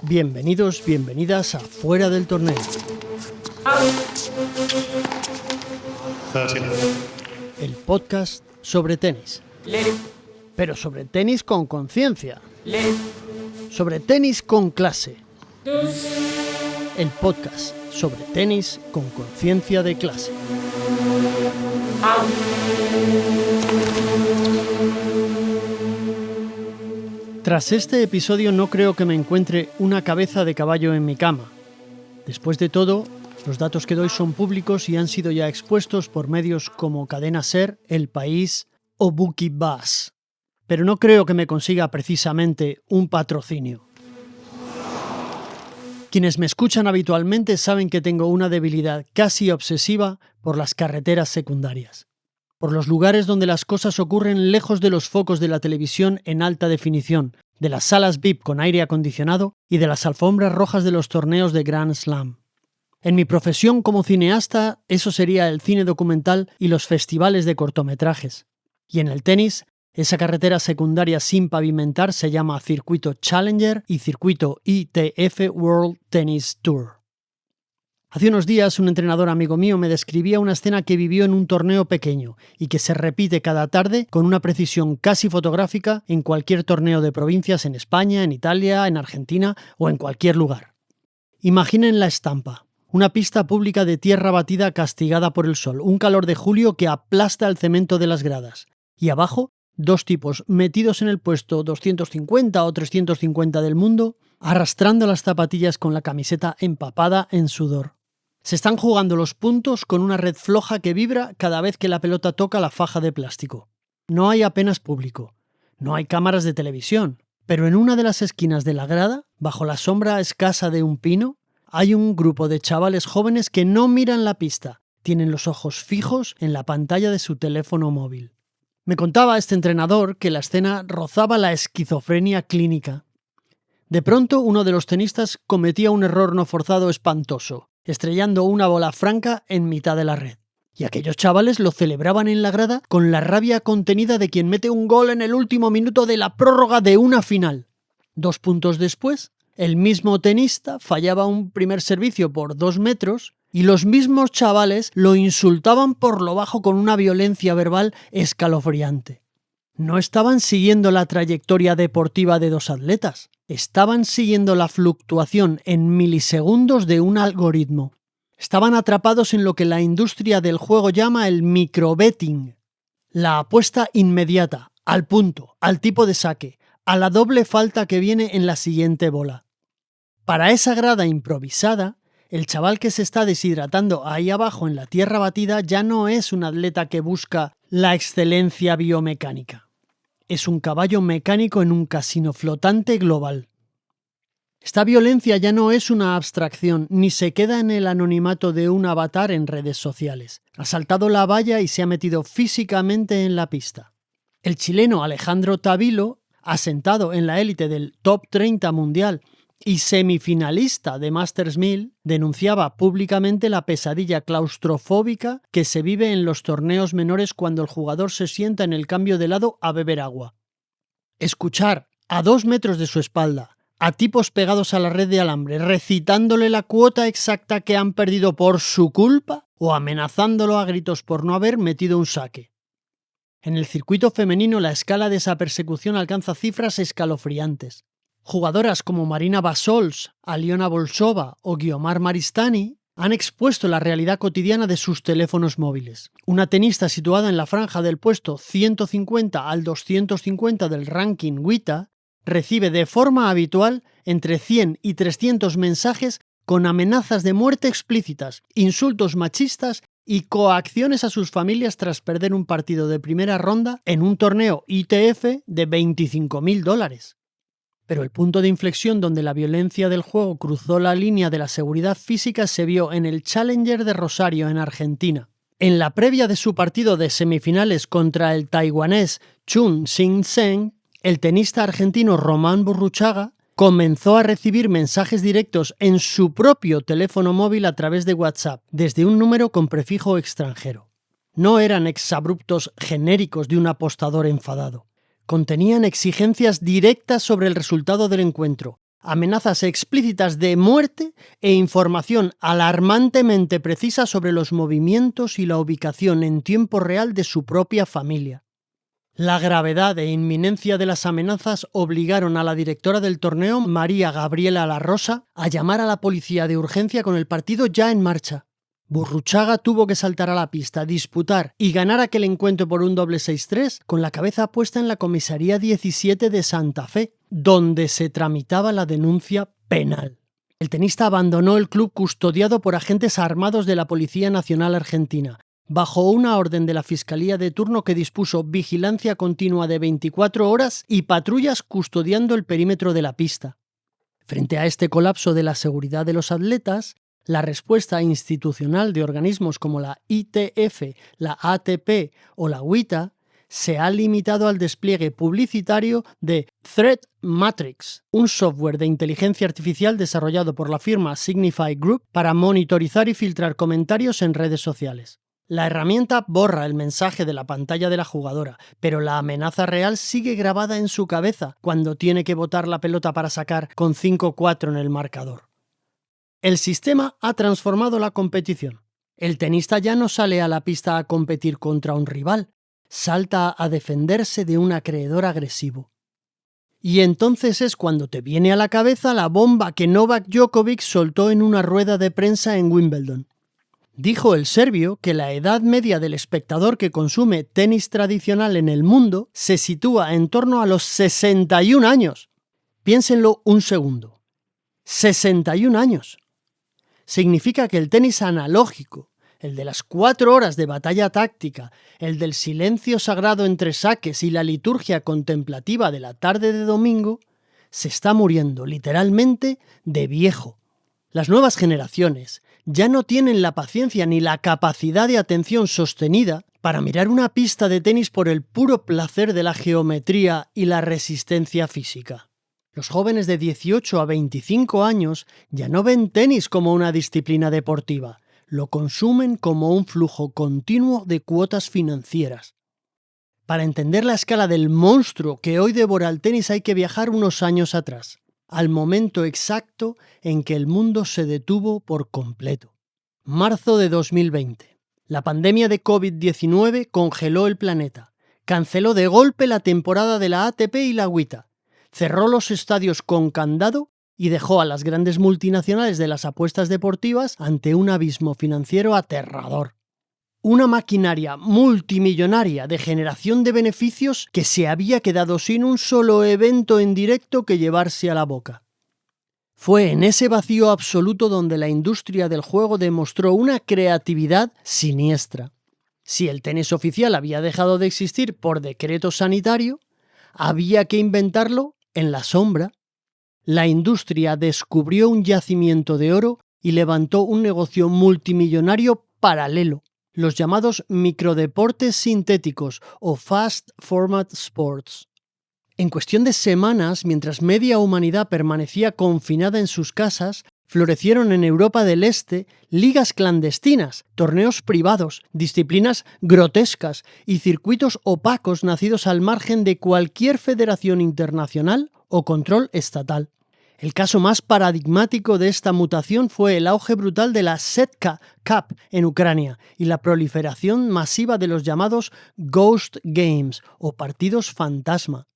Bienvenidos, bienvenidas a Fuera del Torneo. 13. El podcast sobre tenis. Pero sobre tenis con conciencia. Sobre tenis con clase. El podcast sobre tenis con conciencia de clase. Tras este episodio no creo que me encuentre una cabeza de caballo en mi cama. Después de todo, los datos que doy son públicos y han sido ya expuestos por medios como Cadena Ser, El País o Bukibas. Pero no creo que me consiga precisamente un patrocinio. Quienes me escuchan habitualmente saben que tengo una debilidad casi obsesiva por las carreteras secundarias. Por los lugares donde las cosas ocurren lejos de los focos de la televisión en alta definición, de las salas VIP con aire acondicionado y de las alfombras rojas de los torneos de Grand Slam. En mi profesión como cineasta, eso sería el cine documental y los festivales de cortometrajes. Y en el tenis, esa carretera secundaria sin pavimentar se llama Circuito Challenger y Circuito ITF World Tennis Tour. Hace unos días un entrenador amigo mío me describía una escena que vivió en un torneo pequeño y que se repite cada tarde con una precisión casi fotográfica en cualquier torneo de provincias en España, en Italia, en Argentina o en cualquier lugar. Imaginen la estampa. Una pista pública de tierra batida castigada por el sol, un calor de julio que aplasta el cemento de las gradas. Y abajo, dos tipos metidos en el puesto 250 o 350 del mundo, arrastrando las zapatillas con la camiseta empapada en sudor. Se están jugando los puntos con una red floja que vibra cada vez que la pelota toca la faja de plástico. No hay apenas público. No hay cámaras de televisión. Pero en una de las esquinas de la grada, bajo la sombra escasa de un pino, hay un grupo de chavales jóvenes que no miran la pista. Tienen los ojos fijos en la pantalla de su teléfono móvil. Me contaba este entrenador que la escena rozaba la esquizofrenia clínica. De pronto, uno de los tenistas cometía un error no forzado espantoso, estrellando una bola franca en mitad de la red. Y aquellos chavales lo celebraban en la grada con la rabia contenida de quien mete un gol en el último minuto de la prórroga de una final. 2 puntos después, el mismo tenista fallaba un primer servicio por 2 metros y los mismos chavales lo insultaban por lo bajo con una violencia verbal escalofriante. No estaban siguiendo la trayectoria deportiva de dos atletas. Estaban siguiendo la fluctuación en milisegundos de un algoritmo. Estaban atrapados en lo que la industria del juego llama el microbetting. La apuesta inmediata, al punto, al tipo de saque, a la doble falta que viene en la siguiente bola. Para esa grada improvisada, el chaval que se está deshidratando ahí abajo en la tierra batida ya no es un atleta que busca la excelencia biomecánica. Es un caballo mecánico en un casino flotante global. Esta violencia ya no es una abstracción, ni se queda en el anonimato de un avatar en redes sociales. Ha saltado la valla y se ha metido físicamente en la pista. El chileno Alejandro Tavilo, asentado en la élite del top 30 mundial y semifinalista de Masters 1000, denunciaba públicamente la pesadilla claustrofóbica que se vive en los torneos menores cuando el jugador se sienta en el cambio de lado a beber agua. Escuchar a 2 metros de su espalda a tipos pegados a la red de alambre recitándole la cuota exacta que han perdido por su culpa o amenazándolo a gritos por no haber metido un saque. En el circuito femenino la escala de esa persecución alcanza cifras escalofriantes. Jugadoras como Marina Basols, Aliona Bolshova o Guiomar Maristany han expuesto la realidad cotidiana de sus teléfonos móviles. Una tenista situada en la franja del puesto 150 al 250 del ranking WTA recibe de forma habitual entre 100 y 300 mensajes con amenazas de muerte explícitas, insultos machistas y coacciones a sus familias tras perder un partido de primera ronda en un torneo ITF de $25.000. Pero el punto de inflexión donde la violencia del juego cruzó la línea de la seguridad física se vio en el Challenger de Rosario, en Argentina. En la previa de su partido de semifinales contra el taiwanés Chun Sing-Seng, el tenista argentino Román Burruchaga comenzó a recibir mensajes directos en su propio teléfono móvil a través de WhatsApp, desde un número con prefijo extranjero. No eran exabruptos genéricos de un apostador enfadado. Contenían exigencias directas sobre el resultado del encuentro, amenazas explícitas de muerte e información alarmantemente precisa sobre los movimientos y la ubicación en tiempo real de su propia familia. La gravedad e inminencia de las amenazas obligaron a la directora del torneo, María Gabriela La Rosa, a llamar a la policía de urgencia con el partido ya en marcha. Burruchaga tuvo que saltar a la pista, disputar y ganar aquel encuentro por un doble 6-3 con la cabeza puesta en la comisaría 17 de Santa Fe, donde se tramitaba la denuncia penal. El tenista abandonó el club custodiado por agentes armados de la Policía Nacional Argentina, bajo una orden de la Fiscalía de turno que dispuso vigilancia continua de 24 horas y patrullas custodiando el perímetro de la pista. Frente a este colapso de la seguridad de los atletas, la respuesta institucional de organismos como la ITF, la ATP o la WTA se ha limitado al despliegue publicitario de Threat Matrix, un software de inteligencia artificial desarrollado por la firma Signify Group para monitorizar y filtrar comentarios en redes sociales. La herramienta borra el mensaje de la pantalla de la jugadora, pero la amenaza real sigue grabada en su cabeza cuando tiene que botar la pelota para sacar con 5-4 en el marcador. El sistema ha transformado la competición. El tenista ya no sale a la pista a competir contra un rival, salta a defenderse de un acreedor agresivo. Y entonces es cuando te viene a la cabeza la bomba que Novak Djokovic soltó en una rueda de prensa en Wimbledon. Dijo el serbio que la edad media del espectador que consume tenis tradicional en el mundo se sitúa en torno a los 61 años. Piénsenlo un segundo. 61 años. Significa que el tenis analógico, el de las 4 horas de batalla táctica, el del silencio sagrado entre saques y la liturgia contemplativa de la tarde de domingo, se está muriendo literalmente de viejo. Las nuevas generaciones ya no tienen la paciencia ni la capacidad de atención sostenida para mirar una pista de tenis por el puro placer de la geometría y la resistencia física. Los jóvenes de 18 a 25 años ya no ven tenis como una disciplina deportiva, lo consumen como un flujo continuo de cuotas financieras. Para entender la escala del monstruo que hoy devora el tenis hay que viajar unos años atrás, al momento exacto en que el mundo se detuvo por completo. Marzo de 2020. La pandemia de COVID-19 congeló el planeta, canceló de golpe la temporada de la ATP y la WTA, cerró los estadios con candado y dejó a las grandes multinacionales de las apuestas deportivas ante un abismo financiero aterrador. Una maquinaria multimillonaria de generación de beneficios que se había quedado sin un solo evento en directo que llevarse a la boca. Fue en ese vacío absoluto donde la industria del juego demostró una creatividad siniestra. Si el tenis oficial había dejado de existir por decreto sanitario, había que inventarlo en la sombra. La industria descubrió un yacimiento de oro y levantó un negocio multimillonario paralelo, los llamados microdeportes sintéticos o Fast Format Sports. En cuestión de semanas, mientras media humanidad permanecía confinada en sus casas, florecieron en Europa del Este ligas clandestinas, torneos privados, disciplinas grotescas y circuitos opacos nacidos al margen de cualquier federación internacional o control estatal. El caso más paradigmático de esta mutación fue el auge brutal de la Setka Cup en Ucrania y la proliferación masiva de los llamados Ghost Games o partidos fantasma.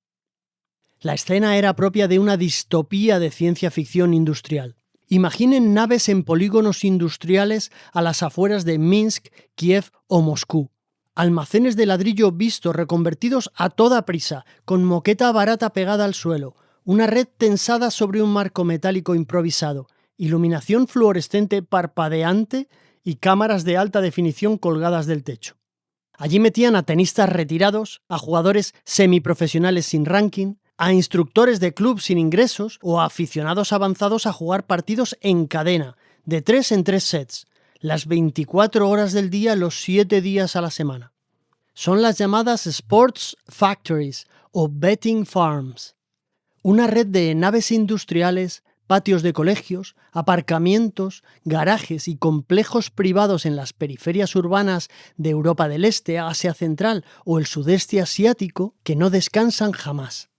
La escena era propia de una distopía de ciencia ficción industrial. Imaginen naves en polígonos industriales a las afueras de Minsk, Kiev o Moscú. Almacenes de ladrillo visto reconvertidos a toda prisa, con moqueta barata pegada al suelo, una red tensada sobre un marco metálico improvisado, iluminación fluorescente parpadeante y cámaras de alta definición colgadas del techo. Allí metían a tenistas retirados, a jugadores semiprofesionales sin ranking, a instructores de club sin ingresos o a aficionados avanzados a jugar partidos en cadena, de 3 en 3 sets, las 24 horas del día, los 7 días a la semana. Son las llamadas Sports Factories o Betting Farms, una red de naves industriales patios de colegios, aparcamientos, garajes y complejos privados en las periferias urbanas de Europa del Este, Asia Central o el sudeste asiático que no descansan jamás.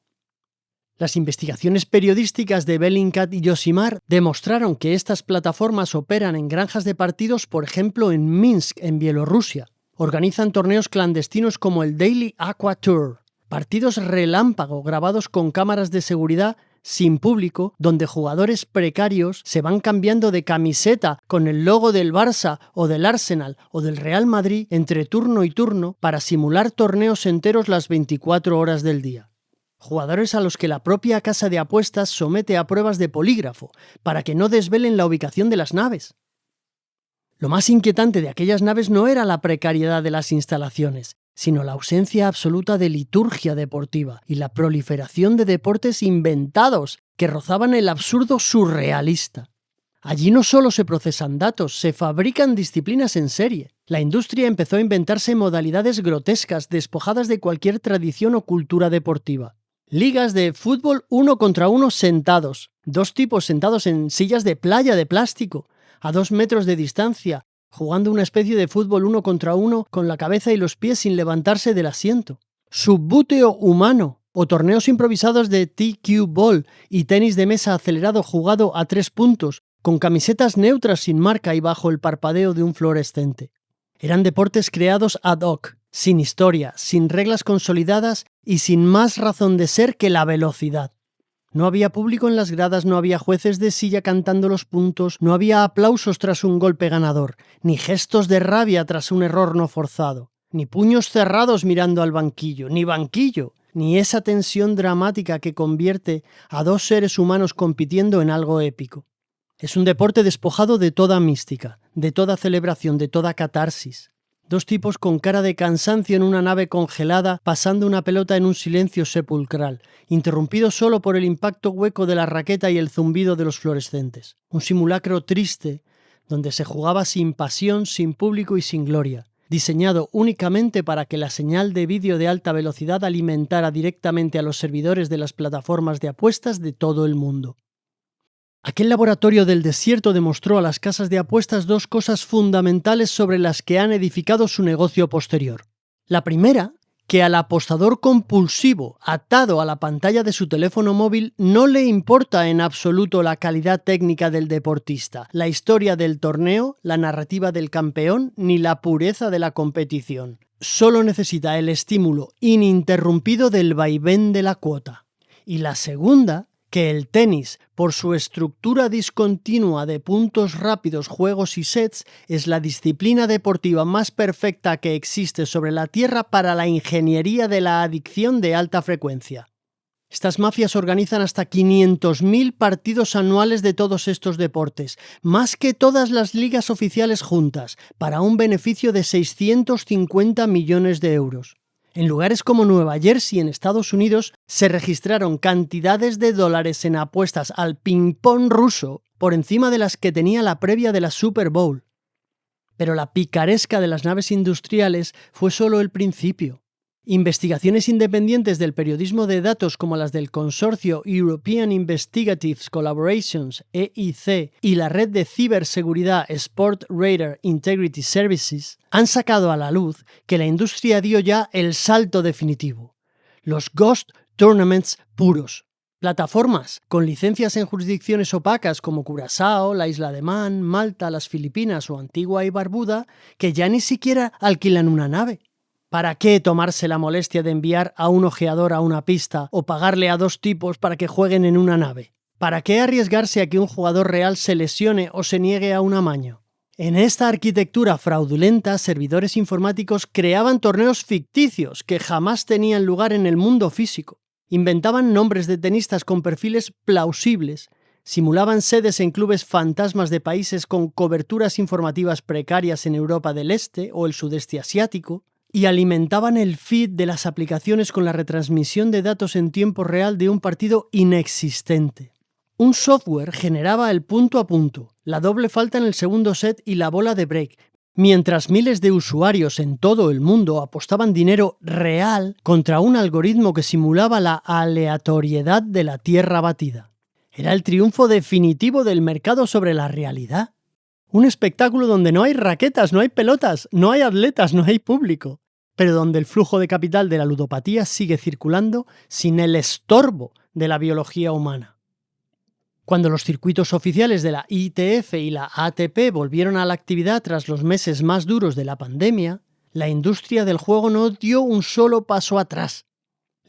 Las investigaciones periodísticas de Bellingcat y Josimar demostraron que estas plataformas operan en granjas de partidos, por ejemplo en Minsk, en Bielorrusia. Organizan torneos clandestinos como el Daily Aqua Tour, partidos relámpago grabados con cámaras de seguridad sin público, donde jugadores precarios se van cambiando de camiseta con el logo del Barça o del Arsenal o del Real Madrid entre turno y turno para simular torneos enteros las 24 horas del día. Jugadores a los que la propia casa de apuestas somete a pruebas de polígrafo para que no desvelen la ubicación de las naves. Lo más inquietante de aquellas naves no era la precariedad de las instalaciones, sino la ausencia absoluta de liturgia deportiva y la proliferación de deportes inventados que rozaban el absurdo surrealista. Allí no solo se procesan datos, se fabrican disciplinas en serie. La industria empezó a inventarse modalidades grotescas, despojadas de cualquier tradición o cultura deportiva. Ligas de fútbol 1 contra 1 sentados, 2 tipos sentados en sillas de playa de plástico, a 2 metros de distancia, jugando una especie de fútbol 1 contra 1 con la cabeza y los pies sin levantarse del asiento. Subbúteo humano o torneos improvisados de TQ Ball y tenis de mesa acelerado jugado a 3 puntos, con camisetas neutras sin marca y bajo el parpadeo de un fluorescente. Eran deportes creados ad hoc, sin historia, sin reglas consolidadas y sin más razón de ser que la velocidad. No había público en las gradas, no había jueces de silla cantando los puntos, no había aplausos tras un golpe ganador, ni gestos de rabia tras un error no forzado, ni puños cerrados mirando al banquillo, ni esa tensión dramática que convierte a 2 seres humanos compitiendo en algo épico. Es un deporte despojado de toda mística, de toda celebración, de toda catarsis. 2 tipos con cara de cansancio en una nave congelada pasando una pelota en un silencio sepulcral, interrumpido solo por el impacto hueco de la raqueta y el zumbido de los fluorescentes. Un simulacro triste, donde se jugaba sin pasión, sin público y sin gloria, diseñado únicamente para que la señal de vídeo de alta velocidad alimentara directamente a los servidores de las plataformas de apuestas de todo el mundo. Aquel laboratorio del desierto demostró a las casas de apuestas 2 cosas fundamentales sobre las que han edificado su negocio posterior. La primera, que al apostador compulsivo atado a la pantalla de su teléfono móvil no le importa en absoluto la calidad técnica del deportista, la historia del torneo, la narrativa del campeón ni la pureza de la competición. Solo necesita el estímulo ininterrumpido del vaivén de la cuota. Y la segunda, que el tenis, por su estructura discontinua de puntos rápidos, juegos y sets, es la disciplina deportiva más perfecta que existe sobre la Tierra para la ingeniería de la adicción de alta frecuencia. Estas mafias organizan hasta 500.000 partidos anuales de todos estos deportes, más que todas las ligas oficiales juntas, para un beneficio de 650 millones de euros. En lugares como Nueva Jersey, en Estados Unidos, se registraron cantidades de dólares en apuestas al ping-pong ruso por encima de las que tenía la previa de la Super Bowl. Pero la picaresca de las naves industriales fue solo el principio. Investigaciones independientes del periodismo de datos como las del consorcio European Investigative Collaborations, EIC, y la red de ciberseguridad Sport Radar Integrity Services han sacado a la luz que la industria dio ya el salto definitivo. Los Ghost Tournaments puros. Plataformas con licencias en jurisdicciones opacas como Curazao, la Isla de Man, Malta, las Filipinas o Antigua y Barbuda que ya ni siquiera alquilan una nave. ¿Para qué tomarse la molestia de enviar a un ojeador a una pista o pagarle a 2 tipos para que jueguen en una nave? ¿Para qué arriesgarse a que un jugador real se lesione o se niegue a un amaño? En esta arquitectura fraudulenta, servidores informáticos creaban torneos ficticios que jamás tenían lugar en el mundo físico. Inventaban nombres de tenistas con perfiles plausibles, simulaban sedes en clubes fantasmas de países con coberturas informativas precarias en Europa del Este o el sudeste asiático, y alimentaban el feed de las aplicaciones con la retransmisión de datos en tiempo real de un partido inexistente. Un software generaba el punto a punto, la doble falta en el segundo set y la bola de break, mientras miles de usuarios en todo el mundo apostaban dinero real contra un algoritmo que simulaba la aleatoriedad de la tierra batida. Era el triunfo definitivo del mercado sobre la realidad. Un espectáculo donde no hay raquetas, no hay pelotas, no hay atletas, no hay público, pero donde el flujo de capital de la ludopatía sigue circulando sin el estorbo de la biología humana. Cuando los circuitos oficiales de la ITF y la ATP volvieron a la actividad tras los meses más duros de la pandemia, la industria del juego no dio un solo paso atrás.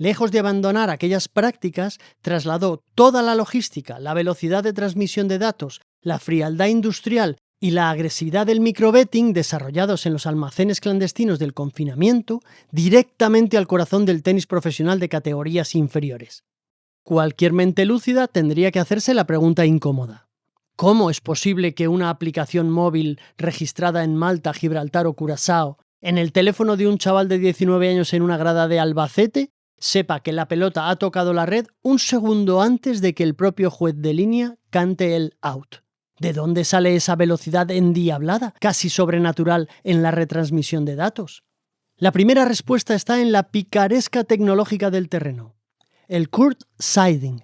Lejos de abandonar aquellas prácticas, trasladó toda la logística, la velocidad de transmisión de datos, la frialdad industrial y la agresividad del microbetting desarrollados en los almacenes clandestinos del confinamiento directamente al corazón del tenis profesional de categorías inferiores. Cualquier mente lúcida tendría que hacerse la pregunta incómoda. ¿Cómo es posible que una aplicación móvil registrada en Malta, Gibraltar o Curazao, en el teléfono de un chaval de 19 años en una grada de Albacete, sepa que la pelota ha tocado la red un segundo antes de que el propio juez de línea cante el out? ¿De dónde sale esa velocidad endiablada, casi sobrenatural, en la retransmisión de datos? La primera respuesta está en la picaresca tecnológica del terreno. El court-siding.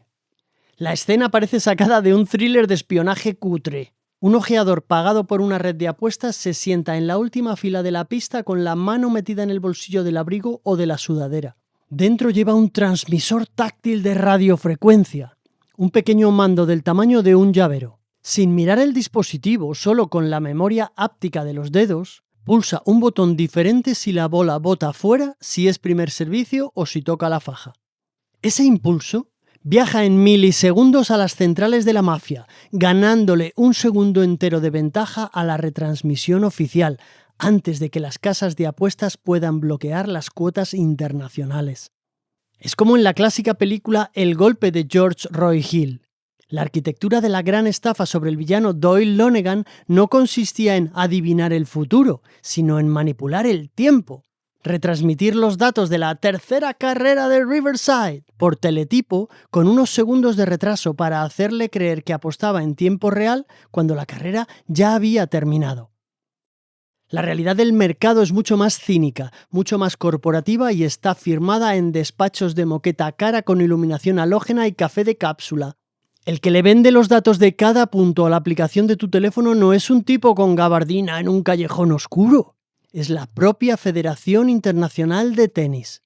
La escena parece sacada de un thriller de espionaje cutre. Un ojeador pagado por una red de apuestas se sienta en la última fila de la pista con la mano metida en el bolsillo del abrigo o de la sudadera. Dentro lleva un transmisor táctil de radiofrecuencia, un pequeño mando del tamaño de un llavero. Sin mirar el dispositivo, solo con la memoria áptica de los dedos, pulsa un botón diferente si la bola bota fuera, si es primer servicio o si toca la faja. Ese impulso viaja en milisegundos a las centrales de la mafia, ganándole un segundo entero de ventaja a la retransmisión oficial, antes de que las casas de apuestas puedan bloquear las cuotas internacionales. Es como en la clásica película El golpe de George Roy Hill. La arquitectura de la gran estafa sobre el villano Doyle Lonergan no consistía en adivinar el futuro, sino en manipular el tiempo. Retransmitir los datos de la tercera carrera de Riverside por teletipo con unos segundos de retraso para hacerle creer que apostaba en tiempo real cuando la carrera ya había terminado. La realidad del mercado es mucho más cínica, mucho más corporativa y está firmada en despachos de moqueta cara con iluminación halógena y café de cápsula. El que le vende los datos de cada punto a la aplicación de tu teléfono no es un tipo con gabardina en un callejón oscuro. Es la propia Federación Internacional de Tenis.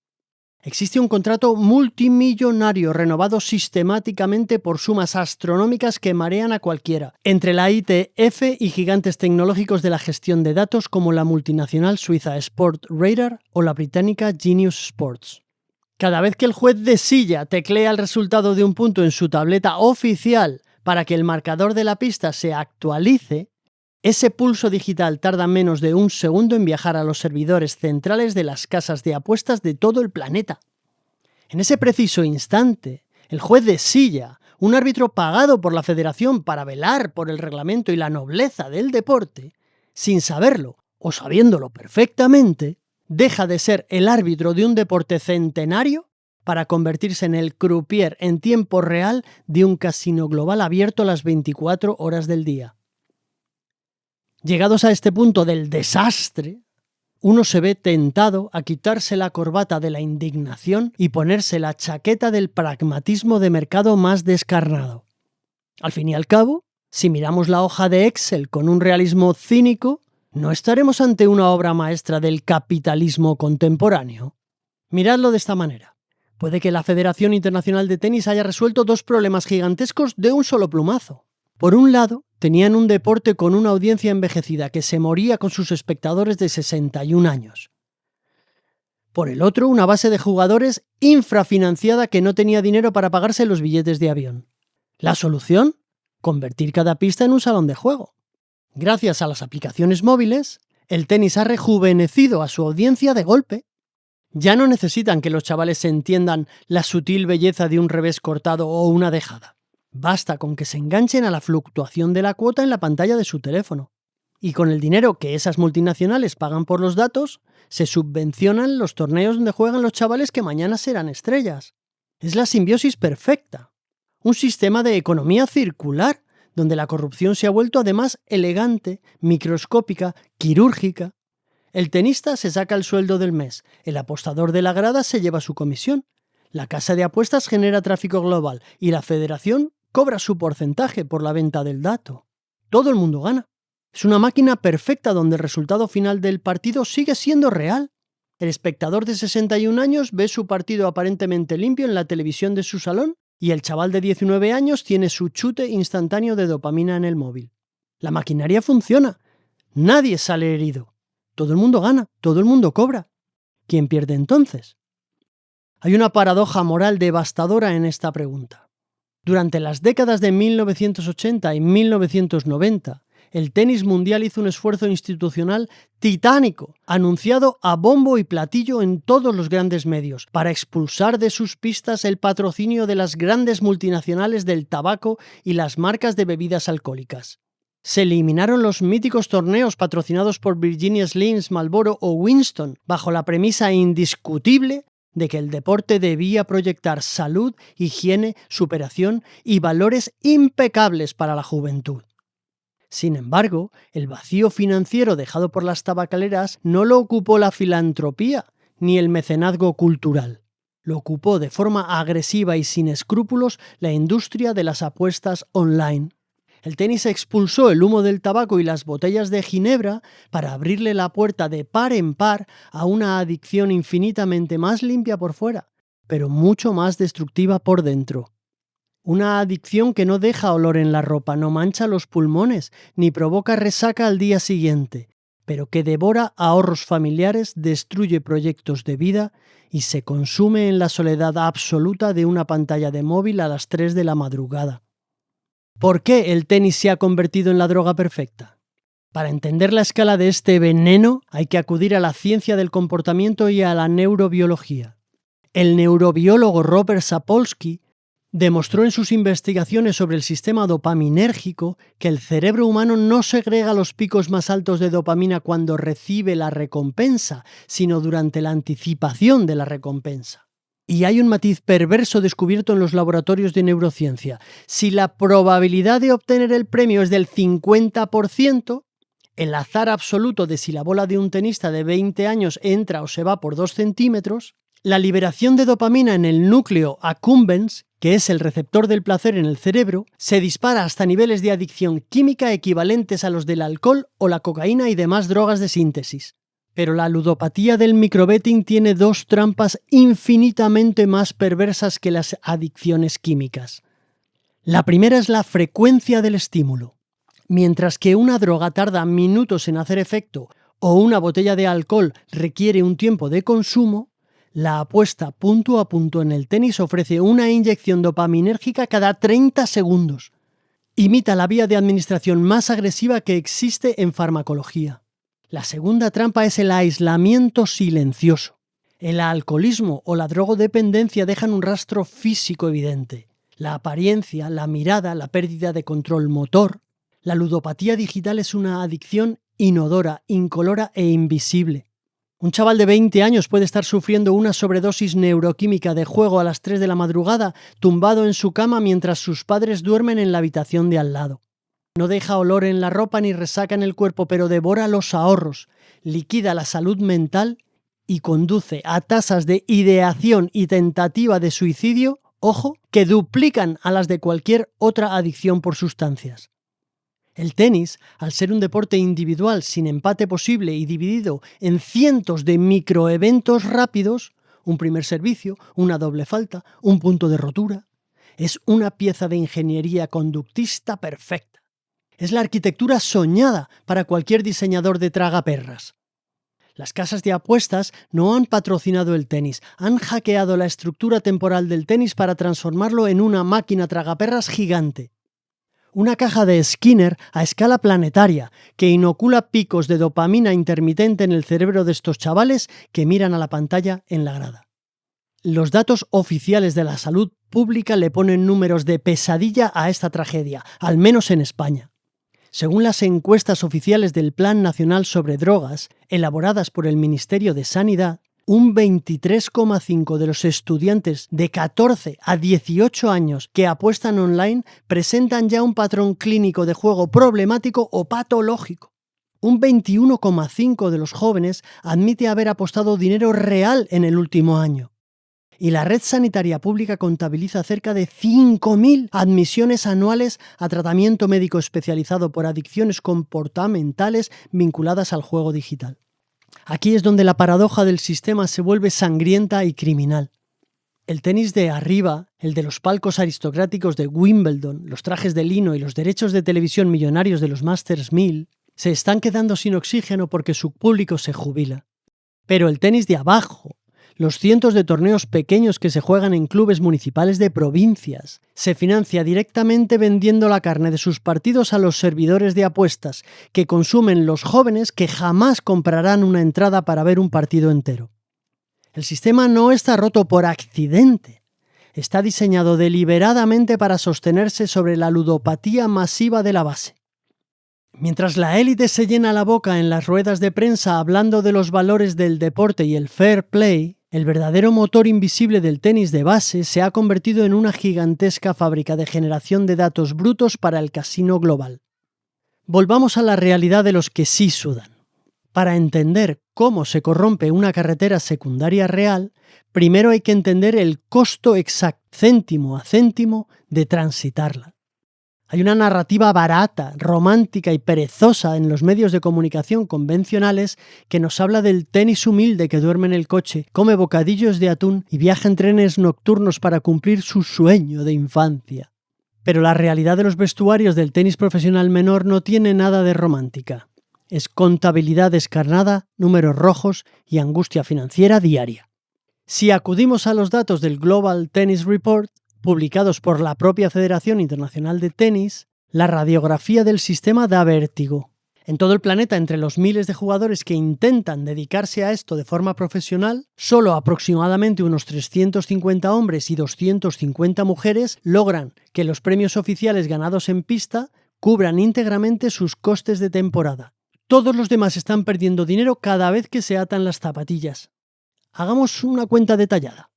Existe un contrato multimillonario renovado sistemáticamente por sumas astronómicas que marean a cualquiera, entre la ITF y gigantes tecnológicos de la gestión de datos como la multinacional suiza Sportradar o la británica Genius Sports. Cada vez que el juez de silla teclea el resultado de un punto en su tableta oficial para que el marcador de la pista se actualice, ese pulso digital tarda menos de un segundo en viajar a los servidores centrales de las casas de apuestas de todo el planeta. En ese preciso instante, el juez de silla, un árbitro pagado por la federación para velar por el reglamento y la nobleza del deporte, sin saberlo o sabiéndolo perfectamente, deja de ser el árbitro de un deporte centenario para convertirse en el croupier en tiempo real de un casino global abierto las 24 horas del día. Llegados a este punto del desastre, uno se ve tentado a quitarse la corbata de la indignación y ponerse la chaqueta del pragmatismo de mercado más descarnado. Al fin y al cabo, si miramos la hoja de Excel con un realismo cínico, ¿no estaremos ante una obra maestra del capitalismo contemporáneo? Miradlo de esta manera. Puede que la Federación Internacional de Tenis haya resuelto dos problemas gigantescos de un solo plumazo. Por un lado, tenían un deporte con una audiencia envejecida que se moría con sus espectadores de 61 años. Por el otro, una base de jugadores infrafinanciada que no tenía dinero para pagarse los billetes de avión. ¿La solución? Convertir cada pista en un salón de juego. Gracias a las aplicaciones móviles, el tenis ha rejuvenecido a su audiencia de golpe. Ya no necesitan que los chavales entiendan la sutil belleza de un revés cortado o una dejada. Basta con que se enganchen a la fluctuación de la cuota en la pantalla de su teléfono. Y con el dinero que esas multinacionales pagan por los datos, se subvencionan los torneos donde juegan los chavales que mañana serán estrellas. Es la simbiosis perfecta. Un sistema de economía circular, donde la corrupción se ha vuelto además elegante, microscópica, quirúrgica. El tenista se saca el sueldo del mes, el apostador de la grada se lleva su comisión, la casa de apuestas genera tráfico global y la federación cobra su porcentaje por la venta del dato. Todo el mundo gana. Es una máquina perfecta donde el resultado final del partido sigue siendo real. El espectador de 61 años ve su partido aparentemente limpio en la televisión de su salón y el chaval de 19 años tiene su chute instantáneo de dopamina en el móvil. La maquinaria funciona. Nadie sale herido. Todo el mundo gana, todo el mundo cobra. ¿Quién pierde entonces? Hay una paradoja moral devastadora en esta pregunta. Durante las décadas de 1980 y 1990, el tenis mundial hizo un esfuerzo institucional titánico, anunciado a bombo y platillo en todos los grandes medios, para expulsar de sus pistas el patrocinio de las grandes multinacionales del tabaco y las marcas de bebidas alcohólicas. Se eliminaron los míticos torneos patrocinados por Virginia Slims, Marlboro o Winston, bajo la premisa indiscutible de que el deporte debía proyectar salud, higiene, superación y valores impecables para la juventud. Sin embargo, el vacío financiero dejado por las tabacaleras no lo ocupó la filantropía ni el mecenazgo cultural. Lo ocupó de forma agresiva y sin escrúpulos la industria de las apuestas online. El tenis expulsó el humo del tabaco y las botellas de ginebra para abrirle la puerta de par en par a una adicción infinitamente más limpia por fuera, pero mucho más destructiva por dentro. Una adicción que no deja olor en la ropa, no mancha los pulmones, ni provoca resaca al día siguiente, pero que devora ahorros familiares, destruye proyectos de vida y se consume en la soledad absoluta de una pantalla de móvil a las 3 de la madrugada. ¿Por qué el tenis se ha convertido en la droga perfecta? Para entender la escala de este veneno hay que acudir a la ciencia del comportamiento y a la neurobiología. El neurobiólogo Robert Sapolsky demostró en sus investigaciones sobre el sistema dopaminérgico que el cerebro humano no segrega los picos más altos de dopamina cuando recibe la recompensa, sino durante la anticipación de la recompensa. Y hay un matiz perverso descubierto en los laboratorios de neurociencia. Si la probabilidad de obtener el premio es del 50%, el azar absoluto de si la bola de un tenista de 20 años entra o se va por 2 centímetros, la liberación de dopamina en el núcleo accumbens, que es el receptor del placer en el cerebro, se dispara hasta niveles de adicción química equivalentes a los del alcohol o la cocaína y demás drogas de síntesis. Pero la ludopatía del microbetting tiene 2 trampas infinitamente más perversas que las adicciones químicas. La primera es la frecuencia del estímulo. Mientras que una droga tarda minutos en hacer efecto o una botella de alcohol requiere un tiempo de consumo, la apuesta punto a punto en el tenis ofrece una inyección dopaminérgica cada 30 segundos. Imita la vía de administración más agresiva que existe en farmacología. La segunda trampa es el aislamiento silencioso. El alcoholismo o la drogodependencia dejan un rastro físico evidente. La apariencia, la mirada, la pérdida de control motor. La ludopatía digital es una adicción inodora, incolora e invisible. Un chaval de 20 años puede estar sufriendo una sobredosis neuroquímica de juego a las 3 de la madrugada, tumbado en su cama mientras sus padres duermen en la habitación de al lado. No deja olor en la ropa ni resaca en el cuerpo, pero devora los ahorros, liquida la salud mental y conduce a tasas de ideación y tentativa de suicidio, ojo, que duplican a las de cualquier otra adicción por sustancias. El tenis, al ser un deporte individual sin empate posible y dividido en cientos de microeventos rápidos, un primer servicio, una doble falta, un punto de rotura, es una pieza de ingeniería conductista perfecta. Es la arquitectura soñada para cualquier diseñador de tragaperras. Las casas de apuestas no han patrocinado el tenis, han hackeado la estructura temporal del tenis para transformarlo en una máquina tragaperras gigante. Una caja de Skinner a escala planetaria que inocula picos de dopamina intermitente en el cerebro de estos chavales que miran a la pantalla en la grada. Los datos oficiales de la salud pública le ponen números de pesadilla a esta tragedia, al menos en España. Según las encuestas oficiales del Plan Nacional sobre Drogas, elaboradas por el Ministerio de Sanidad, un 23,5% de los estudiantes de 14 a 18 años que apuestan online presentan ya un patrón clínico de juego problemático o patológico. Un 21,5% de los jóvenes admite haber apostado dinero real en el último año. y la red sanitaria pública contabiliza cerca de 5.000 admisiones anuales a tratamiento médico especializado por adicciones comportamentales vinculadas al juego digital. Aquí es donde la paradoja del sistema se vuelve sangrienta y criminal. El tenis de arriba, el de los palcos aristocráticos de Wimbledon, los trajes de lino y los derechos de televisión millonarios de los Masters 1000, se están quedando sin oxígeno porque su público se jubila. Pero el tenis de abajo, los cientos de torneos pequeños que se juegan en clubes municipales de provincias, se financia directamente vendiendo la carne de sus partidos a los servidores de apuestas que consumen los jóvenes que jamás comprarán una entrada para ver un partido entero. El sistema no está roto por accidente. Está diseñado deliberadamente para sostenerse sobre la ludopatía masiva de la base. Mientras la élite se llena la boca en las ruedas de prensa hablando de los valores del deporte y el fair play, el verdadero motor invisible del tenis de base se ha convertido en una gigantesca fábrica de generación de datos brutos para el casino global. Volvamos a la realidad de los que sí sudan. Para entender cómo se corrompe una carretera secundaria real, primero hay que entender el costo exacto, céntimo a céntimo, de transitarla. Hay una narrativa barata, romántica y perezosa en los medios de comunicación convencionales que nos habla del tenis humilde que duerme en el coche, come bocadillos de atún y viaja en trenes nocturnos para cumplir su sueño de infancia. Pero la realidad de los vestuarios del tenis profesional menor no tiene nada de romántica. Es contabilidad descarnada, números rojos y angustia financiera diaria. Si acudimos a los datos del Global Tennis Report, publicados por la propia Federación Internacional de Tenis, la radiografía del sistema da vértigo. En todo el planeta, entre los miles de jugadores que intentan dedicarse a esto de forma profesional, solo aproximadamente unos 350 hombres y 250 mujeres logran que los premios oficiales ganados en pista cubran íntegramente sus costes de temporada. Todos los demás están perdiendo dinero cada vez que se atan las zapatillas. Hagamos una cuenta detallada.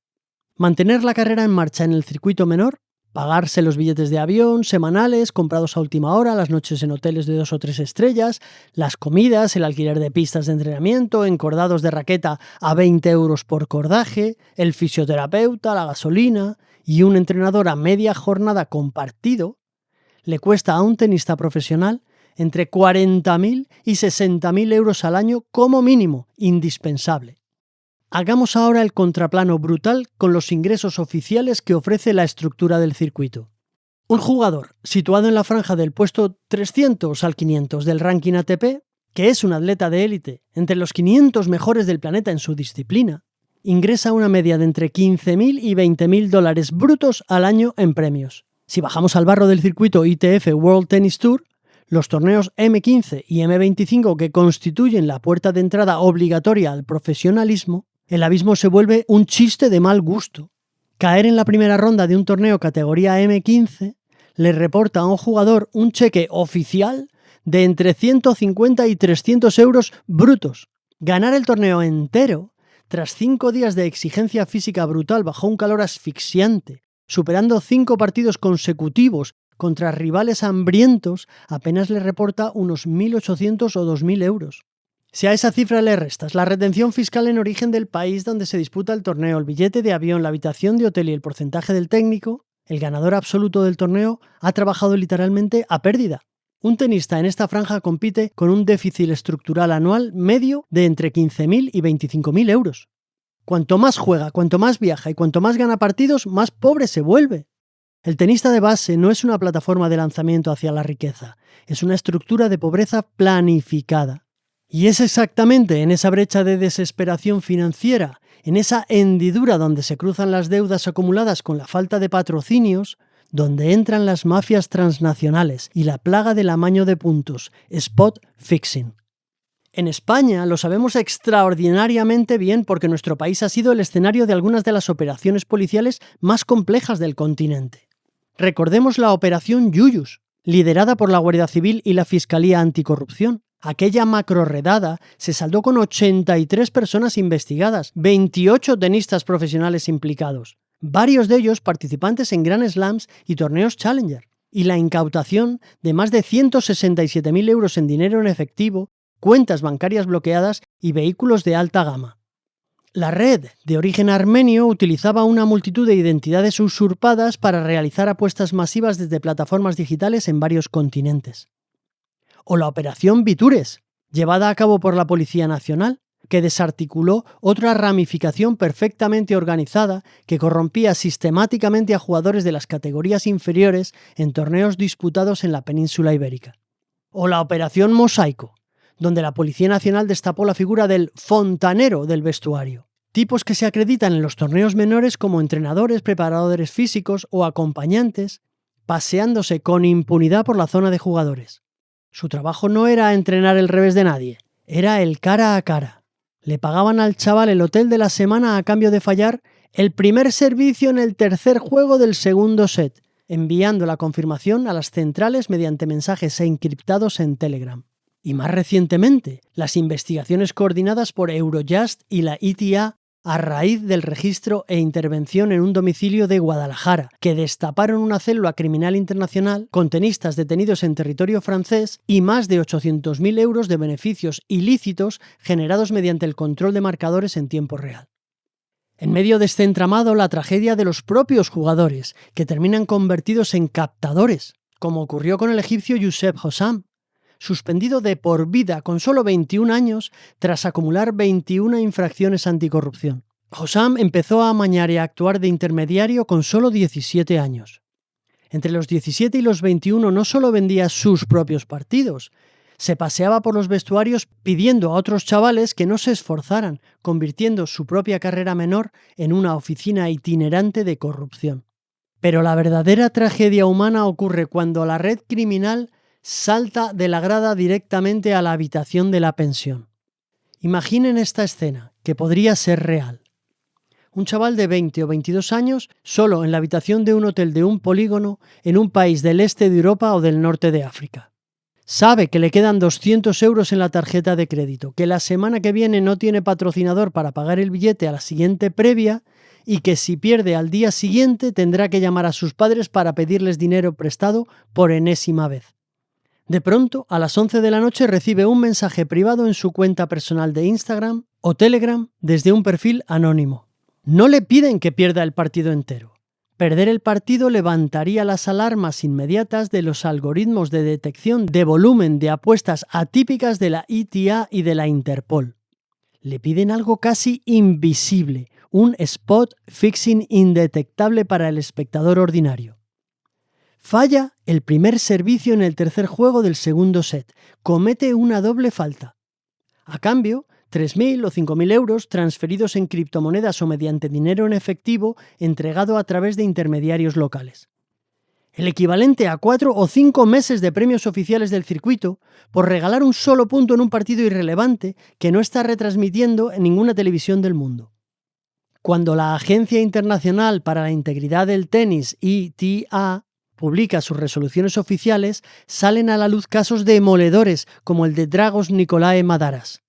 Mantener la carrera en marcha en el circuito menor, pagarse los billetes de avión semanales comprados a última hora, las noches en hoteles de 2 o 3 estrellas, las comidas, el alquiler de pistas de entrenamiento, encordados de raqueta a 20 euros por cordaje, el fisioterapeuta, la gasolina y un entrenador a media jornada compartido, le cuesta a un tenista profesional entre 40.000 y 60.000 euros al año como mínimo, indispensable. Hagamos ahora el contraplano brutal con los ingresos oficiales que ofrece la estructura del circuito. Un jugador situado en la franja del puesto 300 al 500 del ranking ATP, que es un atleta de élite entre los 500 mejores del planeta en su disciplina, ingresa una media de entre 15.000 y 20.000 dólares brutos al año en premios. Si bajamos al barro del circuito ITF World Tennis Tour, los torneos M15 y M25 que constituyen la puerta de entrada obligatoria al profesionalismo, el abismo se vuelve un chiste de mal gusto. Caer en la primera ronda de un torneo categoría M15 le reporta a un jugador un cheque oficial de entre 150 y 300 euros brutos. Ganar el torneo entero, tras 5 días de exigencia física brutal bajo un calor asfixiante, superando 5 partidos consecutivos contra rivales hambrientos, apenas le reporta unos 1.800 o 2.000 euros. Si a esa cifra le restas la retención fiscal en origen del país donde se disputa el torneo, el billete de avión, la habitación de hotel y el porcentaje del técnico, el ganador absoluto del torneo ha trabajado literalmente a pérdida. Un tenista en esta franja compite con un déficit estructural anual medio de entre 15.000 y 25.000 euros. Cuanto más juega, cuanto más viaja y cuanto más gana partidos, más pobre se vuelve. El tenista de base no es una plataforma de lanzamiento hacia la riqueza, es una estructura de pobreza planificada. Y es exactamente en esa brecha de desesperación financiera, en esa hendidura donde se cruzan las deudas acumuladas con la falta de patrocinios, donde entran las mafias transnacionales y la plaga del amaño de puntos, spot fixing. En España lo sabemos extraordinariamente bien porque nuestro país ha sido el escenario de algunas de las operaciones policiales más complejas del continente. Recordemos la Operación Yuyus, liderada por la Guardia Civil y la Fiscalía Anticorrupción. Aquella macrorredada se saldó con 83 personas investigadas, 28 tenistas profesionales implicados, varios de ellos participantes en Grand Slams y torneos Challenger, y la incautación de más de 167.000 euros en dinero en efectivo, cuentas bancarias bloqueadas y vehículos de alta gama. La red, de origen armenio, utilizaba una multitud de identidades usurpadas para realizar apuestas masivas desde plataformas digitales en varios continentes. O la operación Vitures, llevada a cabo por la Policía Nacional, que desarticuló otra ramificación perfectamente organizada que corrompía sistemáticamente a jugadores de las categorías inferiores en torneos disputados en la península ibérica. O la operación Mosaico, donde la Policía Nacional destapó la figura del fontanero del vestuario. Tipos que se acreditan en los torneos menores como entrenadores, preparadores físicos o acompañantes, paseándose con impunidad por la zona de jugadores. Su trabajo no era entrenar el revés de nadie, era el cara a cara. Le pagaban al chaval el hotel de la semana a cambio de fallar el primer servicio en el tercer juego del segundo set, enviando la confirmación a las centrales mediante mensajes encriptados en Telegram. Y más recientemente, las investigaciones coordinadas por Eurojust y la ETA a raíz del registro e intervención en un domicilio de Guadalajara, que destaparon una célula criminal internacional con tenistas detenidos en territorio francés y más de 800.000 euros de beneficios ilícitos generados mediante el control de marcadores en tiempo real. En medio de este entramado, la tragedia de los propios jugadores, que terminan convertidos en captadores, como ocurrió con el egipcio Youssef Hossam, suspendido de por vida con solo 21 años tras acumular 21 infracciones anticorrupción. Hossam empezó a amañar y a actuar de intermediario con solo 17 años. Entre los 17 y los 21 no solo vendía sus propios partidos, se paseaba por los vestuarios pidiendo a otros chavales que no se esforzaran, convirtiendo su propia carrera menor en una oficina itinerante de corrupción. Pero la verdadera tragedia humana ocurre cuando la red criminal salta de la grada directamente a la habitación de la pensión. Imaginen esta escena, que podría ser real. Un chaval de 20 o 22 años solo en la habitación de un hotel de un polígono en un país del este de Europa o del norte de África. Sabe que le quedan 200 euros en la tarjeta de crédito, que la semana que viene no tiene patrocinador para pagar el billete a la siguiente previa y que si pierde al día siguiente tendrá que llamar a sus padres para pedirles dinero prestado por enésima vez. De pronto, a las 11 de la noche recibe un mensaje privado en su cuenta personal de Instagram o Telegram desde un perfil anónimo. No le piden que pierda el partido entero. Perder el partido levantaría las alarmas inmediatas de los algoritmos de detección de volumen de apuestas atípicas de la ETA y de la Interpol. Le piden algo casi invisible, un spot fixing indetectable para el espectador ordinario. Falla el primer servicio en el tercer juego del segundo set. Comete una doble falta. A cambio, 3.000 o 5.000 euros transferidos en criptomonedas o mediante dinero en efectivo entregado a través de intermediarios locales. El equivalente a 4 o 5 meses de premios oficiales del circuito por regalar un solo punto en un partido irrelevante que no está retransmitiendo en ninguna televisión del mundo. Cuando la Agencia Internacional para la Integridad del Tenis, ETA, publica sus resoluciones oficiales, salen a la luz casos demoledores como el de Dragos Nicolae Madaras.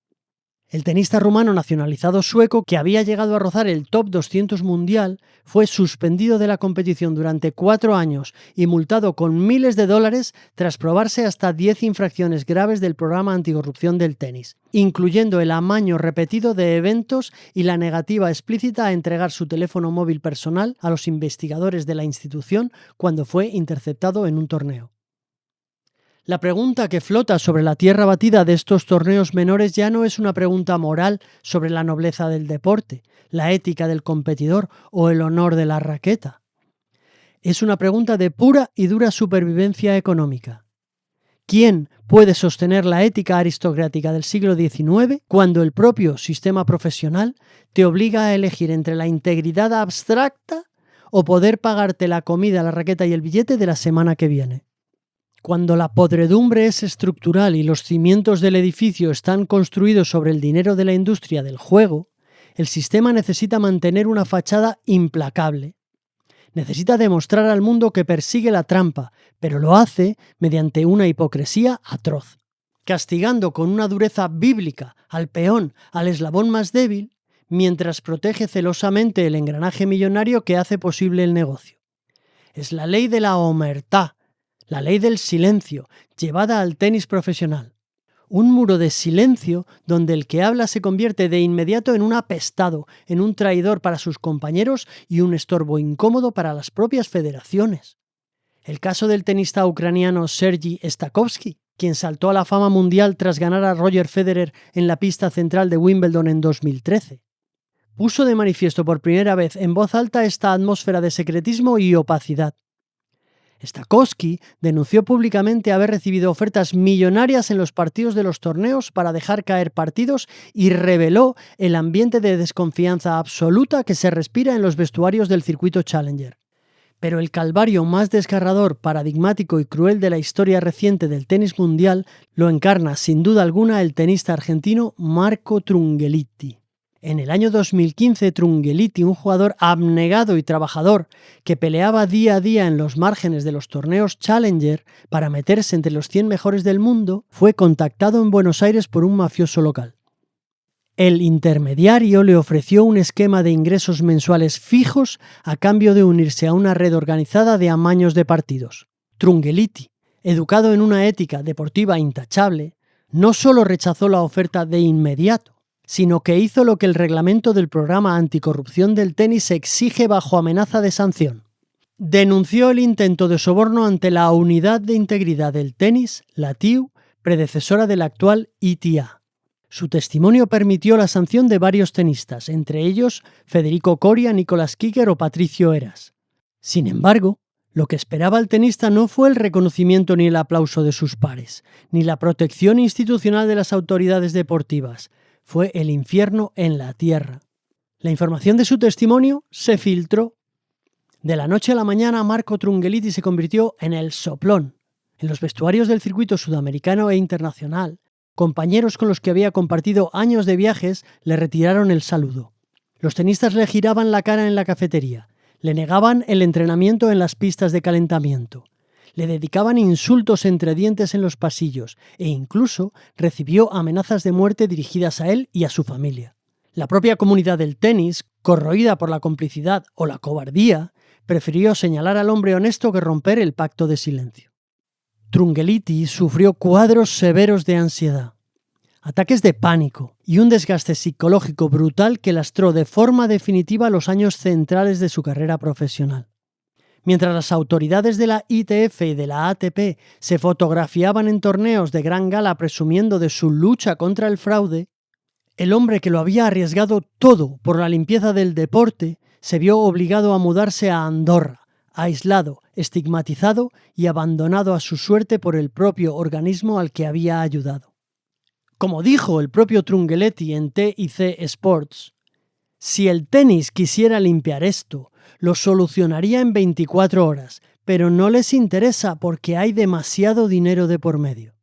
El tenista rumano nacionalizado sueco, que había llegado a rozar el top 200 mundial, fue suspendido de la competición durante 4 años y multado con miles de dólares tras probarse hasta 10 infracciones graves del programa anticorrupción del tenis, incluyendo el amaño repetido de eventos y la negativa explícita a entregar su teléfono móvil personal a los investigadores de la institución cuando fue interceptado en un torneo. La pregunta que flota sobre la tierra batida de estos torneos menores ya no es una pregunta moral sobre la nobleza del deporte, la ética del competidor o el honor de la raqueta. Es una pregunta de pura y dura supervivencia económica. ¿Quién puede sostener la ética aristocrática del siglo XIX cuando el propio sistema profesional te obliga a elegir entre la integridad abstracta o poder pagarte la comida, la raqueta y el billete de la semana que viene? Cuando la podredumbre es estructural y los cimientos del edificio están construidos sobre el dinero de la industria del juego, el sistema necesita mantener una fachada implacable. Necesita demostrar al mundo que persigue la trampa, pero lo hace mediante una hipocresía atroz, castigando con una dureza bíblica al peón, al eslabón más débil, mientras protege celosamente el engranaje millonario que hace posible el negocio. Es la ley de la omertá, la ley del silencio, llevada al tenis profesional. Un muro de silencio donde el que habla se convierte de inmediato en un apestado, en un traidor para sus compañeros y un estorbo incómodo para las propias federaciones. El caso del tenista ucraniano Sergei Stakhovsky, quien saltó a la fama mundial tras ganar a Roger Federer en la pista central de Wimbledon en 2013. Puso de manifiesto por primera vez en voz alta esta atmósfera de secretismo y opacidad. Stakhovsky denunció públicamente haber recibido ofertas millonarias en los partidos de los torneos para dejar caer partidos y reveló el ambiente de desconfianza absoluta que se respira en los vestuarios del circuito Challenger. Pero el calvario más desgarrador, paradigmático y cruel de la historia reciente del tenis mundial lo encarna sin duda alguna el tenista argentino Marco Trungelliti. En el año 2015, Trungelliti, un jugador abnegado y trabajador que peleaba día a día en los márgenes de los torneos Challenger para meterse entre los 100 mejores del mundo, fue contactado en Buenos Aires por un mafioso local. El intermediario le ofreció un esquema de ingresos mensuales fijos a cambio de unirse a una red organizada de amaños de partidos. Trungelliti, educado en una ética deportiva intachable, no solo rechazó la oferta de inmediato, sino que hizo lo que el reglamento del programa anticorrupción del tenis exige bajo amenaza de sanción. Denunció el intento de soborno ante la Unidad de Integridad del Tenis, la TIU, predecesora de la actual ITA. Su testimonio permitió la sanción de varios tenistas, entre ellos Federico Coria, Nicolás Kicker o Patricio Eras. Sin embargo, lo que esperaba el tenista no fue el reconocimiento ni el aplauso de sus pares, ni la protección institucional de las autoridades deportivas. Fue el infierno en la tierra. La información de su testimonio se filtró. De la noche a la mañana, Marco Trungelliti se convirtió en el soplón. En los vestuarios del circuito sudamericano e internacional, compañeros con los que había compartido años de viajes le retiraron el saludo. Los tenistas le giraban la cara en la cafetería, le negaban el entrenamiento en las pistas de calentamiento, le dedicaban insultos entre dientes en los pasillos e incluso recibió amenazas de muerte dirigidas a él y a su familia. La propia comunidad del tenis, corroída por la complicidad o la cobardía, prefirió señalar al hombre honesto que romper el pacto de silencio. Trungelliti sufrió cuadros severos de ansiedad, ataques de pánico y un desgaste psicológico brutal que lastró de forma definitiva los años centrales de su carrera profesional. Mientras las autoridades de la ITF y de la ATP se fotografiaban en torneos de gran gala presumiendo de su lucha contra el fraude, el hombre que lo había arriesgado todo por la limpieza del deporte se vio obligado a mudarse a Andorra, aislado, estigmatizado y abandonado a su suerte por el propio organismo al que había ayudado. Como dijo el propio Trungelliti en TIC Sports, si el tenis quisiera limpiar esto, lo solucionaría en 24 horas, pero no les interesa porque hay demasiado dinero de por medio.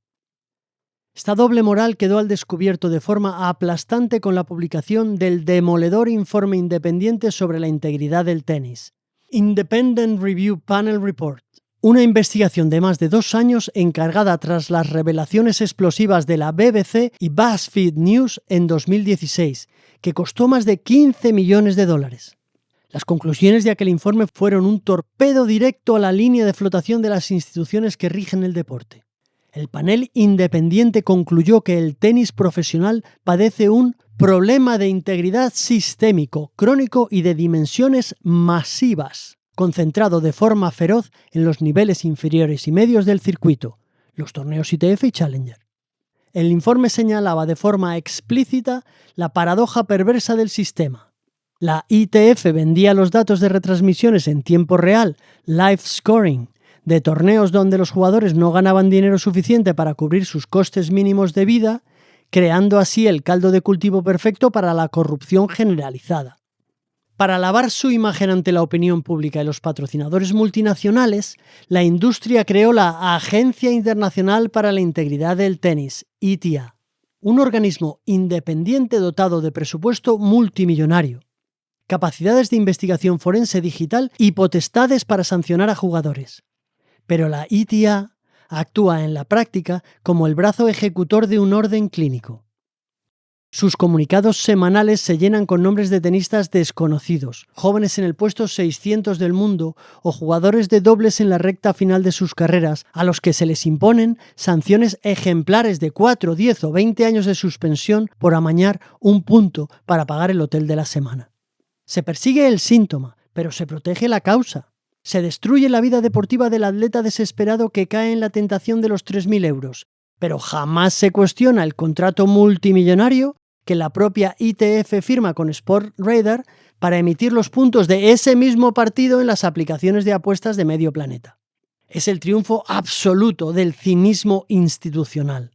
Esta doble moral quedó al descubierto de forma aplastante con la publicación del demoledor informe independiente sobre la integridad del tenis, Independent Review Panel Report, una investigación de más de 2 años encargada tras las revelaciones explosivas de la BBC y BuzzFeed News en 2016, que costó más de $15 millones. Las conclusiones de aquel informe fueron un torpedo directo a la línea de flotación de las instituciones que rigen el deporte. El panel independiente concluyó que el tenis profesional padece un problema de integridad sistémico, crónico y de dimensiones masivas, concentrado de forma feroz en los niveles inferiores y medios del circuito, los torneos ITF y Challenger. El informe señalaba de forma explícita la paradoja perversa del sistema. La ITF vendía los datos de retransmisiones en tiempo real, live scoring, de torneos donde los jugadores no ganaban dinero suficiente para cubrir sus costes mínimos de vida, creando así el caldo de cultivo perfecto para la corrupción generalizada. Para lavar su imagen ante la opinión pública y los patrocinadores multinacionales, la industria creó la Agencia Internacional para la Integridad del Tenis, ITA, un organismo independiente dotado de presupuesto multimillonario, capacidades de investigación forense digital y potestades para sancionar a jugadores. Pero la ITA actúa en la práctica como el brazo ejecutor de un orden clínico. Sus comunicados semanales se llenan con nombres de tenistas desconocidos, jóvenes en el puesto 600 del mundo o jugadores de dobles en la recta final de sus carreras, a los que se les imponen sanciones ejemplares de 4, 10 o 20 años de suspensión por amañar un punto para pagar el hotel de la semana. Se persigue el síntoma, pero se protege la causa. Se destruye la vida deportiva del atleta desesperado que cae en la tentación de los 3.000 euros, pero jamás se cuestiona el contrato multimillonario que la propia ITF firma con Sportradar para emitir los puntos de ese mismo partido en las aplicaciones de apuestas de medio planeta. Es el triunfo absoluto del cinismo institucional.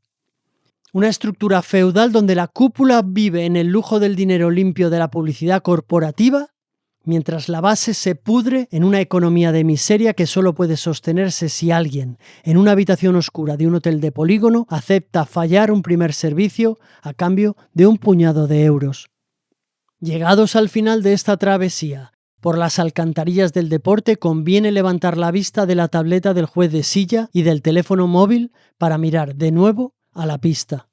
Una estructura feudal donde la cúpula vive en el lujo del dinero limpio de la publicidad corporativa, mientras la base se pudre en una economía de miseria que solo puede sostenerse si alguien, en una habitación oscura de un hotel de polígono, acepta fallar un primer servicio a cambio de un puñado de euros. Llegados al final de esta travesía por las alcantarillas del deporte, conviene levantar la vista de la tableta del juez de silla y del teléfono móvil para mirar de nuevo a la pista.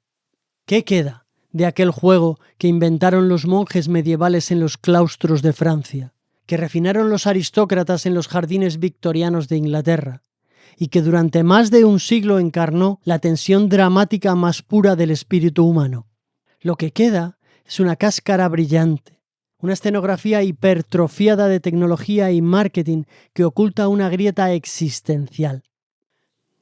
¿Qué queda de aquel juego que inventaron los monjes medievales en los claustros de Francia, que refinaron los aristócratas en los jardines victorianos de Inglaterra, y que durante más de un siglo encarnó la tensión dramática más pura del espíritu humano? Lo que queda es una cáscara brillante, una escenografía hipertrofiada de tecnología y marketing que oculta una grieta existencial.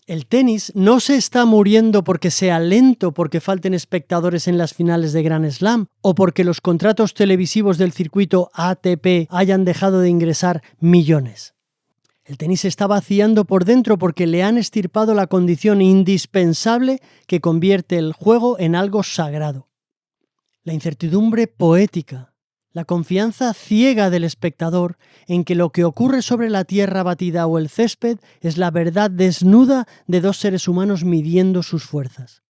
El tenis no se está muriendo porque sea lento, porque falten espectadores en las finales de Grand Slam o porque los contratos televisivos del circuito ATP hayan dejado de ingresar millones. El tenis se está vaciando por dentro porque le han extirpado la condición indispensable que convierte el juego en algo sagrado. La incertidumbre poética, la confianza ciega del espectador en que lo que ocurre sobre la tierra batida o el césped es la verdad desnuda de dos seres humanos midiendo sus fuerzas.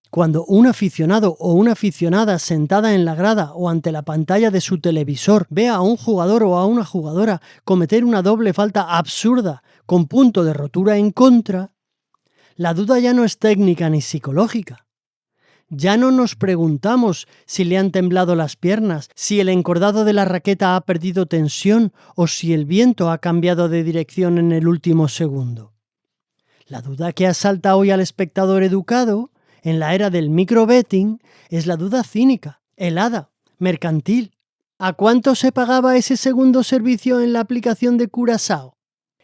Cuando un aficionado o una aficionada sentada en la grada o ante la pantalla de su televisor ve a un jugador o a una jugadora cometer una doble falta absurda con punto de rotura en contra, la duda ya no es técnica ni psicológica. Ya no nos preguntamos si le han temblado las piernas, si el encordado de la raqueta ha perdido tensión o si el viento ha cambiado de dirección en el último segundo. La duda que asalta hoy al espectador educado, en la era del microbetting, es la duda cínica, helada, mercantil. ¿A cuánto se pagaba ese segundo servicio en la aplicación de Curazao?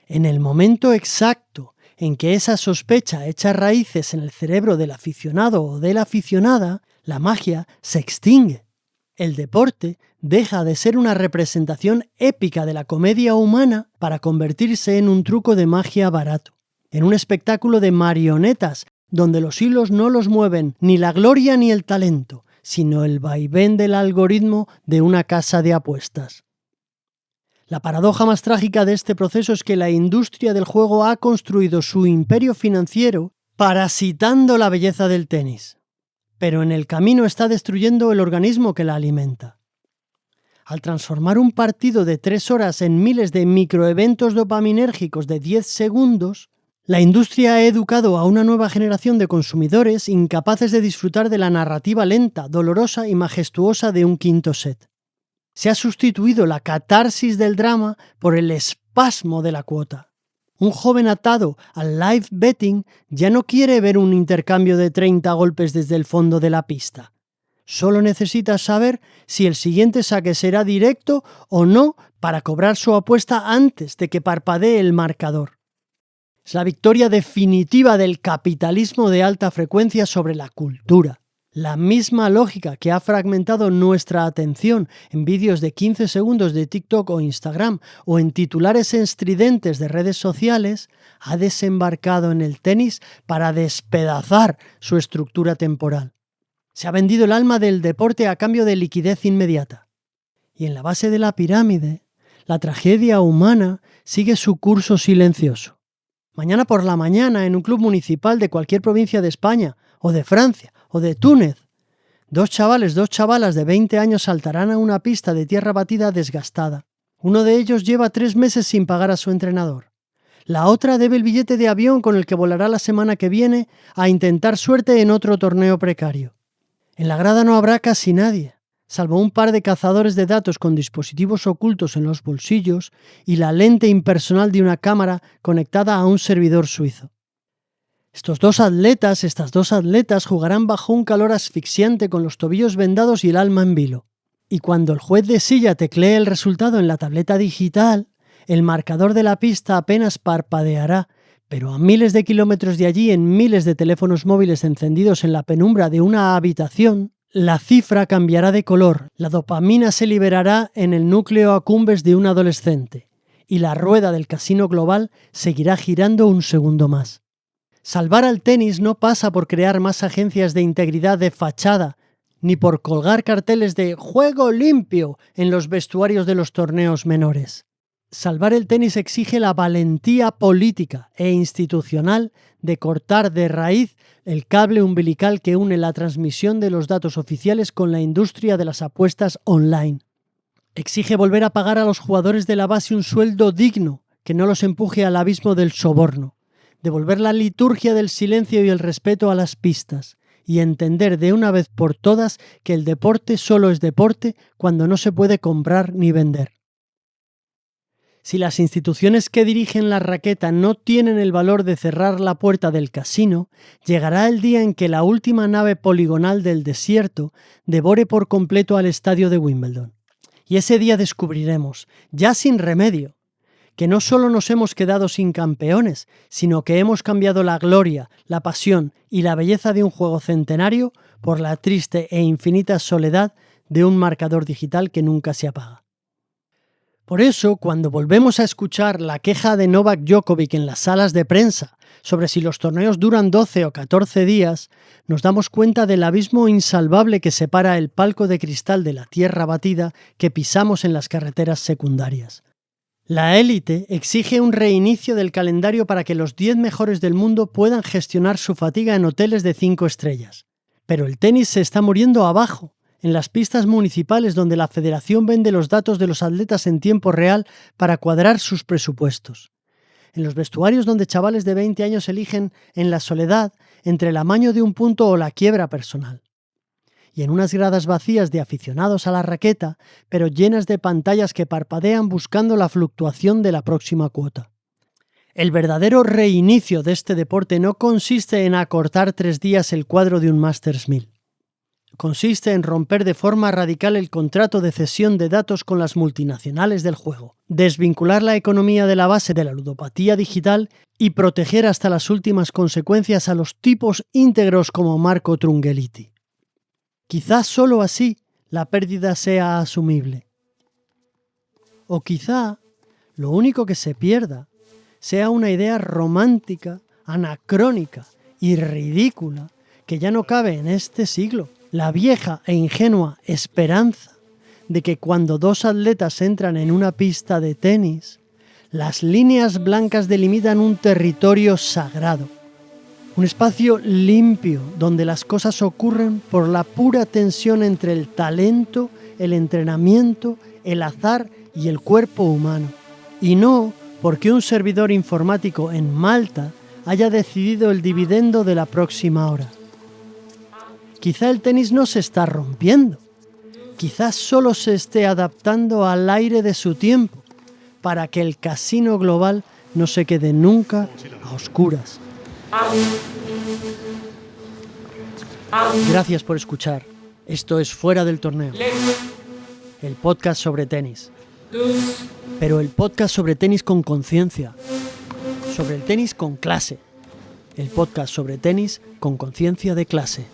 En el momento exacto en que esa sospecha echa raíces en el cerebro del aficionado o de la aficionada, la magia se extingue. El deporte deja de ser una representación épica de la comedia humana para convertirse en un truco de magia barato, en un espectáculo de marionetas donde los hilos no los mueven ni la gloria ni el talento, sino el vaivén del algoritmo de una casa de apuestas. La paradoja más trágica de este proceso es que la industria del juego ha construido su imperio financiero parasitando la belleza del tenis, pero en el camino está destruyendo el organismo que la alimenta. Al transformar un partido de 3 horas en miles de microeventos dopaminérgicos de 10 segundos, la industria ha educado a una nueva generación de consumidores incapaces de disfrutar de la narrativa lenta, dolorosa y majestuosa de un quinto set. Se ha sustituido la catarsis del drama por el espasmo de la cuota. Un joven atado al live betting ya no quiere ver un intercambio de 30 golpes desde el fondo de la pista. Solo necesita saber si el siguiente saque será directo o no para cobrar su apuesta antes de que parpadee el marcador. Es la victoria definitiva del capitalismo de alta frecuencia sobre la cultura. La misma lógica que ha fragmentado nuestra atención en vídeos de 15 segundos de TikTok o Instagram o en titulares estridentes de redes sociales ha desembarcado en el tenis para despedazar su estructura temporal. Se ha vendido el alma del deporte a cambio de liquidez inmediata. Y en la base de la pirámide, la tragedia humana sigue su curso silencioso. Mañana por la mañana, en un club municipal de cualquier provincia de España o de Francia, o de Túnez, 2 chavales, 2 chavalas de 20 años saltarán a una pista de tierra batida desgastada. Uno de ellos lleva 3 meses sin pagar a su entrenador. La otra debe el billete de avión con el que volará la semana que viene a intentar suerte en otro torneo precario. En la grada no habrá casi nadie, salvo un par de cazadores de datos con dispositivos ocultos en los bolsillos y la lente impersonal de una cámara conectada a un servidor suizo. Estas dos atletas jugarán bajo un calor asfixiante con los tobillos vendados y el alma en vilo. Y cuando el juez de silla teclee el resultado en la tableta digital, el marcador de la pista apenas parpadeará, pero a miles de kilómetros de allí, en miles de teléfonos móviles encendidos en la penumbra de una habitación, la cifra cambiará de color, la dopamina se liberará en el núcleo accumbens de un adolescente, y la rueda del casino global seguirá girando un segundo más. Salvar al tenis no pasa por crear más agencias de integridad de fachada, ni por colgar carteles de «juego limpio» en los vestuarios de los torneos menores. Salvar el tenis exige la valentía política e institucional de cortar de raíz el cable umbilical que une la transmisión de los datos oficiales con la industria de las apuestas online. Exige volver a pagar a los jugadores de la base un sueldo digno que no los empuje al abismo del soborno. Devolver la liturgia del silencio y el respeto a las pistas y entender de una vez por todas que el deporte solo es deporte cuando no se puede comprar ni vender. Si las instituciones que dirigen la raqueta no tienen el valor de cerrar la puerta del casino, llegará el día en que la última nave poligonal del desierto devore por completo al estadio de Wimbledon. Y ese día descubriremos, ya sin remedio, que no solo nos hemos quedado sin campeones, sino que hemos cambiado la gloria, la pasión y la belleza de un juego centenario por la triste e infinita soledad de un marcador digital que nunca se apaga. Por eso, cuando volvemos a escuchar la queja de Novak Djokovic en las salas de prensa sobre si los torneos duran 12 o 14 días, nos damos cuenta del abismo insalvable que separa el palco de cristal de la tierra batida que pisamos en las carreteras secundarias. La élite exige un reinicio del calendario para que los 10 mejores del mundo puedan gestionar su fatiga en hoteles de 5 estrellas. Pero el tenis se está muriendo abajo, en las pistas municipales donde la federación vende los datos de los atletas en tiempo real para cuadrar sus presupuestos. En los vestuarios donde chavales de 20 años eligen en la soledad entre el amaño de un punto o la quiebra personal. Y en unas gradas vacías de aficionados a la raqueta, pero llenas de pantallas que parpadean buscando la fluctuación de la próxima cuota. El verdadero reinicio de este deporte no consiste en acortar 3 días el cuadro de un Masters 1000. Consiste en romper de forma radical el contrato de cesión de datos con las multinacionales del juego, desvincular la economía de la base de la ludopatía digital y proteger hasta las últimas consecuencias a los tipos íntegros como Marco Trungelliti. Quizás solo así la pérdida sea asumible. O quizá lo único que se pierda sea una idea romántica, anacrónica y ridícula que ya no cabe en este siglo. La vieja e ingenua esperanza de que cuando 2 atletas entran en una pista de tenis, las líneas blancas delimitan un territorio sagrado. Un espacio limpio donde las cosas ocurren por la pura tensión entre el talento, el entrenamiento, el azar y el cuerpo humano. Y no porque un servidor informático en Malta haya decidido el dividendo de la próxima hora. Quizá el tenis no se está rompiendo. Quizás solo se esté adaptando al aire de su tiempo para que el casino global no se quede nunca a oscuras. Gracias por escuchar. Esto es Fuera del Torneo, el podcast sobre tenis. Pero el podcast sobre tenis con conciencia, sobre el tenis con clase. El podcast sobre tenis con conciencia de clase.